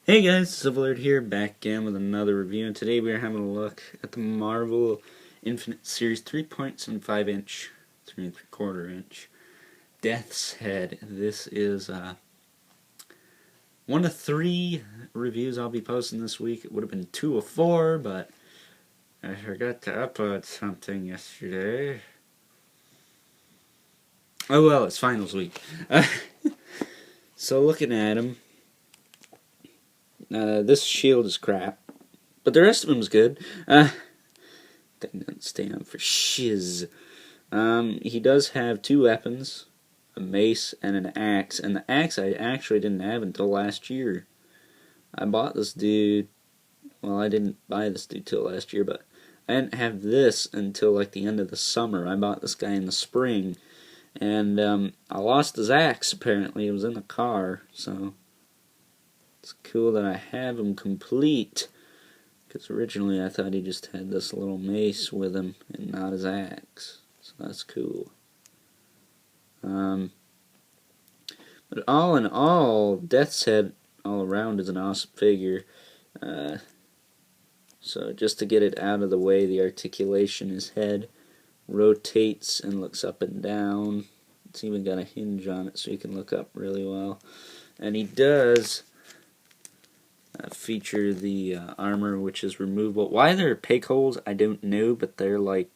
Hey guys, Civilard here, back again with another review, and today we are having a look at the Marvel Infinite Series 3.75 inch, 3 3/4 inch Death's Head. This is one of 3 reviews I'll be posting this week. It would have been 2 or 4, but I forgot to upload something yesterday. Oh well, it's finals week. So looking at him, this shield is crap, but the rest of him's good. That doesn't stand for shiz. He does have 2 weapons, a mace and an axe, and the axe I actually didn't have until last year. I bought this dude, well, I didn't buy this dude till last year, but I didn't have this until like the end of the summer. I bought this guy in the spring, and I lost his axe apparently. It was in the car, so it's cool that I have him complete, because originally I thought he just had this little mace with him and not his axe. So that's cool. But all in all, Death's Head all around is an awesome figure. So just to get it out of the way, the articulation, his head rotates and looks up and down. It's even got a hinge on it so you can look up really well. And he does feature the armor, which is removable. Why there are peg holes, I don't know, but they're like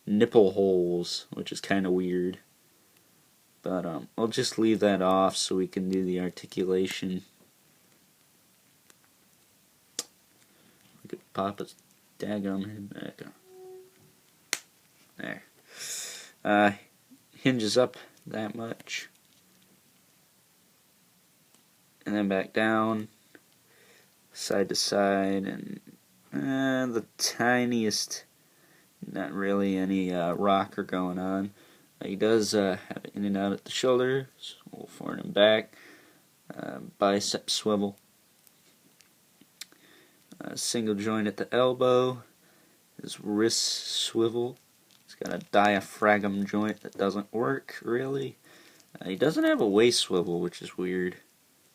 nipple holes, which is kind of weird. But I'll just leave that off so we can do the articulation. We could pop his daggum head back on. There. Hinges up that much. And then back down. Side to side. And the tiniest, not really any rocker going on. He does have in and out at the shoulder, so we'll forward him back. Bicep swivel. Single joint at the elbow. His wrist swivel. He's got a diaphragm joint that doesn't work, really. He doesn't have a waist swivel, which is weird.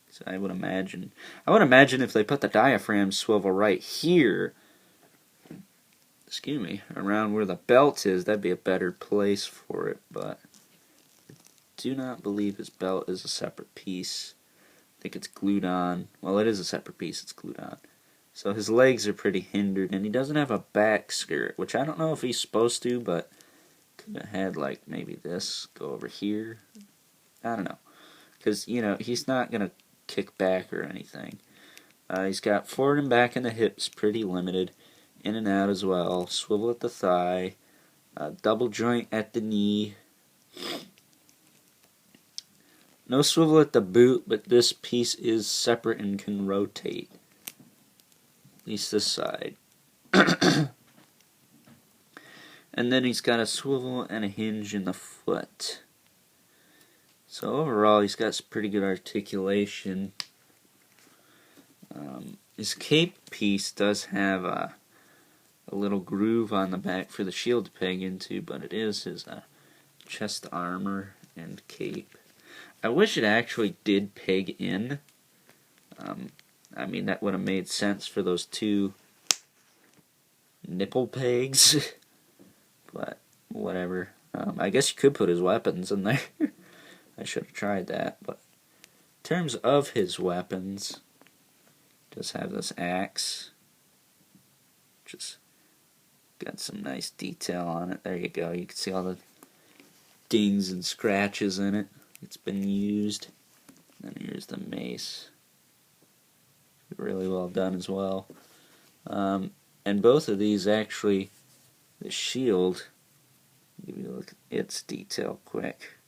So I would imagine if they put the diaphragm swivel right here, excuse me, around where the belt is, that'd be a better place for it, but I do not believe his belt is a separate piece. I think it's glued on. Well, it is a separate piece, it's glued on. So his legs are pretty hindered, and he doesn't have a back skirt, which I don't know if he's supposed to, but could have had, like, maybe this go over here. I don't know. Because, you know, he's not going to kick back or anything. He's got forward and back in the hips, pretty limited. In and out as well. Swivel at the thigh. Double joint at the knee. No swivel at the boot, but this piece is separate and can rotate. At least this side. And then he's got a swivel and a hinge in the foot. So overall, he's got some pretty good articulation. His cape piece does have a little groove on the back for the shield to peg into, but it is his chest armor and cape. I wish it actually did peg in. I mean, that would have made sense for those 2 nipple pegs, but whatever. I guess you could put his weapons in there. I should have tried that, but in terms of his weapons, does have this axe, just got some nice detail on it. There you go. You can see all the dings and scratches in it. It's been used. And here's the mace. really well done as well. And both of these actually, the shield, give you a look at its detail quick.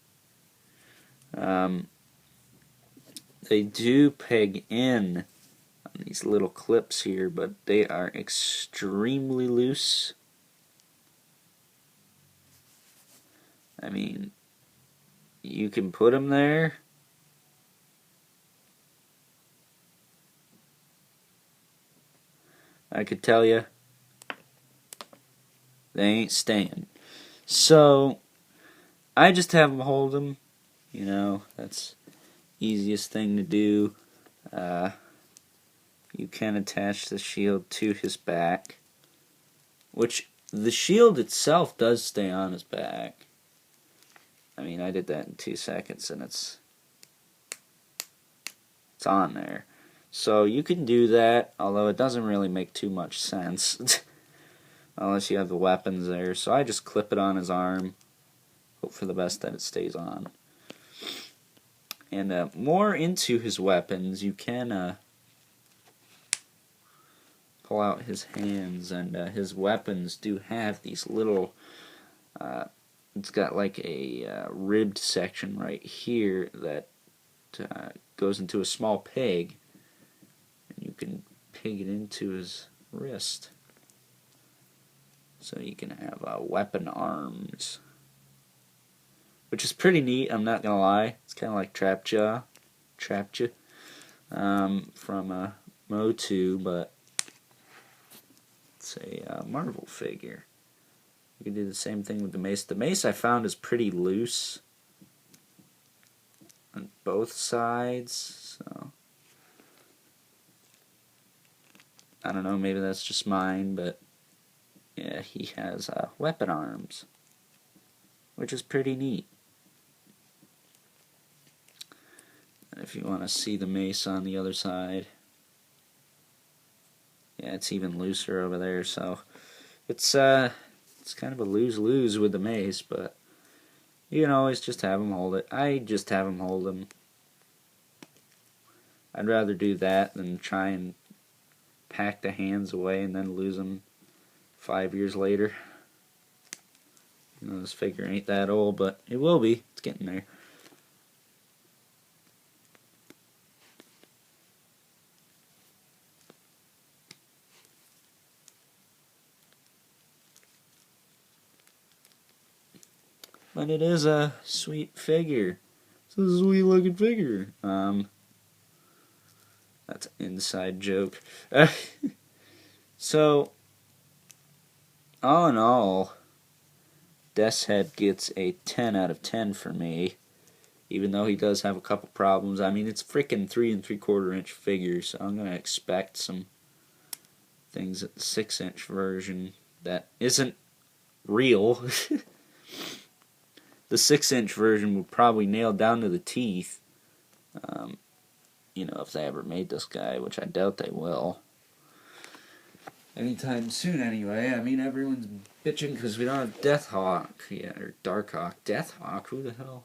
They do peg in on these little clips here, but they are extremely loose. I mean, you can put them there. I could tell you, they ain't staying. So, I just have them hold them. You know, that's easiest thing to do. You can attach the shield to his back, which the shield itself does stay on his back. I mean, I did that in 2 seconds, and it's on there. So you can do that, although it doesn't really make too much sense unless you have the weapons there. So I just clip it on his arm, hope for the best that it stays on. And more into his weapons, you can pull out his hands, and his weapons do have these little, it's got like a ribbed section right here that goes into a small peg, and you can peg it into his wrist. So you can have weapon arms, which is pretty neat, I'm not gonna lie. It's kind of like Trapjaw from Motu, but it's a Marvel figure. You can do the same thing with the mace. The mace I found is pretty loose on both sides, so I don't know, maybe that's just mine, but yeah, he has weapon arms, which is pretty neat. And if you want to see the mace on the other side, yeah, it's even looser over there, so it's kind of a lose-lose with the mace, but you can always just have him hold it. I just have him hold him. I'd rather do that than try and pack the hands away and then lose them 5 years later. You know, this figure ain't that old, but it will be. It's getting there. But it is a sweet figure. It's a sweet looking figure. That's an inside joke. So, all in all, Death's Head gets a 10 out of 10 for me. Even though he does have a couple problems. I mean, it's freaking 3 3/4 inch figure, so I'm going to expect some things at the 6-inch version that isn't real. The 6-inch version would probably nail down to the teeth. You know, if they ever made this guy, which I doubt they will. Anytime soon, anyway. I mean, everyone's bitching because we don't have Deathhawk yet, or Darkhawk. Deathhawk? Who the hell?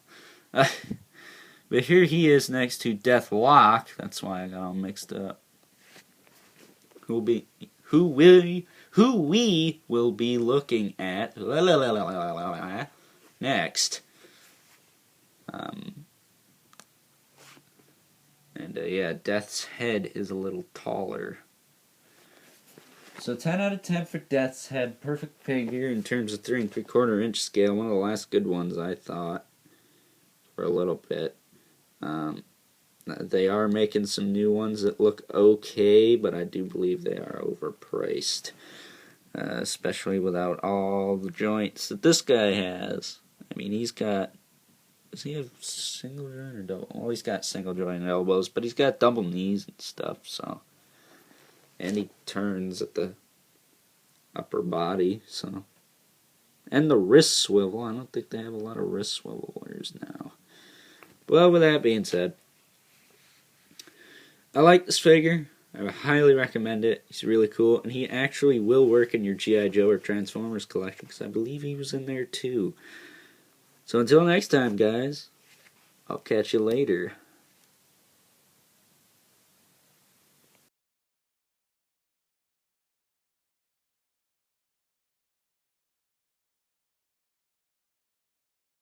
But here he is next to Deathlock. That's why I got all mixed up. Who we will be looking at next. Yeah, Death's Head is a little taller. So 10 out of 10 for Death's Head. Perfect figure in terms of 3 3/4 inch scale. One of the last good ones, I thought, for a little bit. They are making some new ones that look okay, but I do believe they are overpriced. Especially without all the joints that this guy has. I mean, he's got... Does he have single joint or double? Well, he's got single joint elbows, but he's got double knees and stuff, so... And he turns at the upper body, so... And the wrist swivel. I don't think they have a lot of wrist swivelers now. Well, with that being said, I like this figure. I would highly recommend it. He's really cool, and he actually will work in your G.I. Joe or Transformers collection, because I believe he was in there too. So until next time, guys, I'll catch you later.